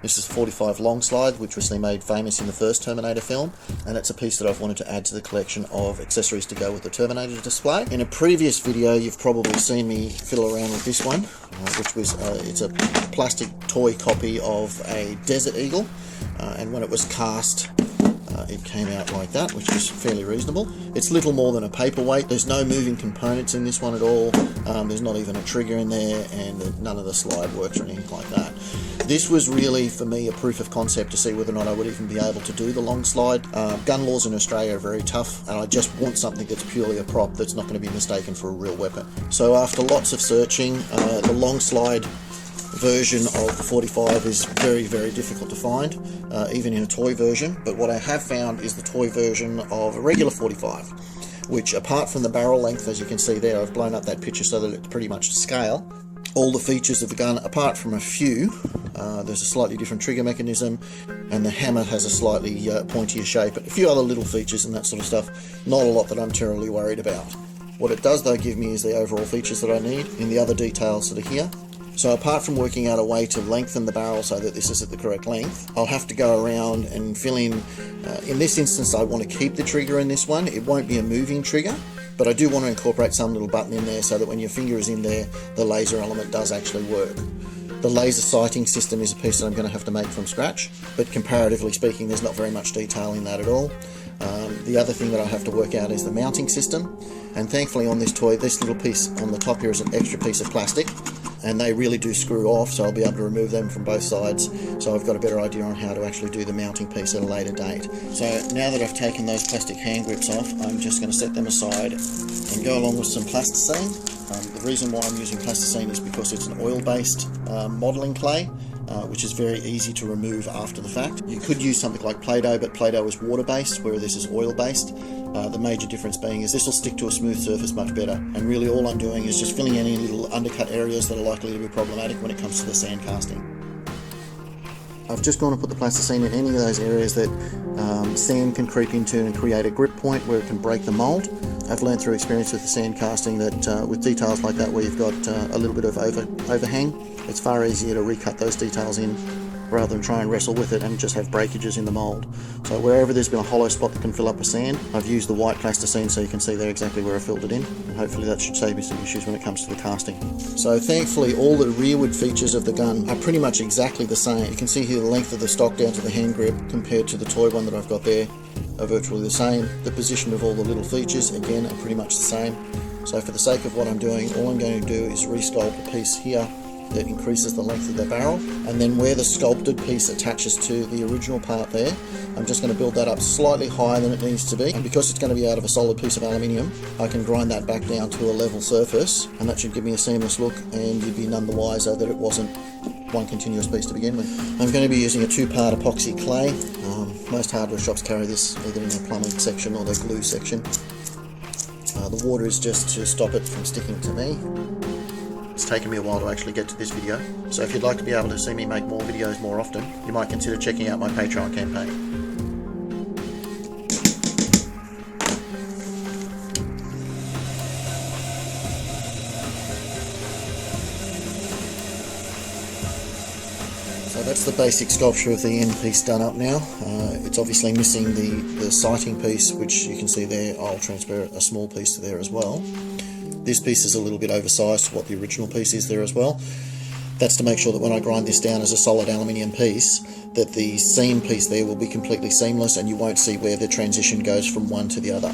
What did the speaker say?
This is 45 Longslide, which was made famous in the first Terminator film, and it's a piece that I've wanted to add to the collection of accessories to go with the Terminator display. In a previous video, you've probably seen me fiddle around with this one, which was it's a plastic toy copy of a Desert Eagle, and when it was cast, it came out like that, which is fairly reasonable. It's little more than a paperweight. There's no moving components in this one at all. There's not even a trigger in there, and none of the slide works or anything like that. This was really, for me, a proof of concept to see whether or not I would even be able to do the long slide. Gun laws in Australia are very tough, and I just want something that's purely a prop that's not going to be mistaken for a real weapon. So after lots of searching, the long slide version of the 45 is very, very difficult to find, even in a toy version. But what I have found is the toy version of a regular 45, which, apart from the barrel length, as you can see there, I've blown up that picture so that it's pretty much to scale. All the features of the gun, apart from a few, there's a slightly different trigger mechanism, and the hammer has a slightly pointier shape, and a few other little features and that sort of stuff. Not a lot that I'm terribly worried about. What it does, though, give me is the overall features that I need in the other details that are here. So apart from working out a way to lengthen the barrel so that this is at the correct length, I'll have to go around and fill in this instance, I want to keep the trigger in this one. It won't be a moving trigger, but I do want to incorporate some little button in there so that when your finger is in there, the laser element does actually work. The laser sighting system is a piece that I'm going to have to make from scratch, but comparatively speaking, there's not very much detail in that at all. The other thing that I have to work out is the mounting system, and thankfully on this toy, this little piece on the top here is an extra piece of plastic, and they really do screw off, so I'll be able to remove them from both sides. So I've got a better idea on how to actually do the mounting piece at a later date. So now that I've taken those plastic hand grips off, I'm just going to set them aside and go along with some plasticine. The reason why I'm using plasticine is because it's an oil-based modelling clay, which is very easy to remove after the fact. You could use something like Play-Doh, but Play-Doh is water-based, whereas this is oil-based. The major difference being is this will stick to a smooth surface much better, and really all I'm doing is just filling any little undercut areas that are likely to be problematic when it comes to the sand casting. I've just gone to put the plasticine in any of those areas that sand can creep into and create a grip point where it can break the mould. I've learned through experience with the sand casting that with details like that where you've got a little bit of overhang, it's far easier to recut those details in rather than try and wrestle with it and just have breakages in the mould. So wherever there's been a hollow spot that can fill up with sand, I've used the white plasticine so you can see there exactly where I filled it in, and hopefully that should save you some issues when it comes to the casting. So thankfully all the rearward features of the gun are pretty much exactly the same. You can see here the length of the stock down to the hand grip compared to the toy one that I've got there are virtually the same. The position of all the little features again are pretty much the same. So for the sake of what I'm doing, all I'm going to do is resculpt a piece here that increases the length of the barrel, and then where the sculpted piece attaches to the original part there, I'm just going to build that up slightly higher than it needs to be, and because it's going to be out of a solid piece of aluminium, I can grind that back down to a level surface, and that should give me a seamless look, and you'd be none the wiser that it wasn't one continuous piece to begin with. I'm going to be using a 2-part epoxy clay. Most hardware shops carry this either in the plumbing section or the glue section. The water is just to stop it from sticking to me. It's taken me a while to actually get to this video, so if you'd like to be able to see me make more videos more often, you might consider checking out my Patreon campaign. So that's the basic sculpture of the end piece done up now. It's obviously missing the sighting piece, which you can see there. I'll transfer a small piece to there as well. This piece is a little bit oversized to what the original piece is there as well. That's to make sure that when I grind this down as a solid aluminium piece, that the seam piece there will be completely seamless and you won't see where the transition goes from one to the other.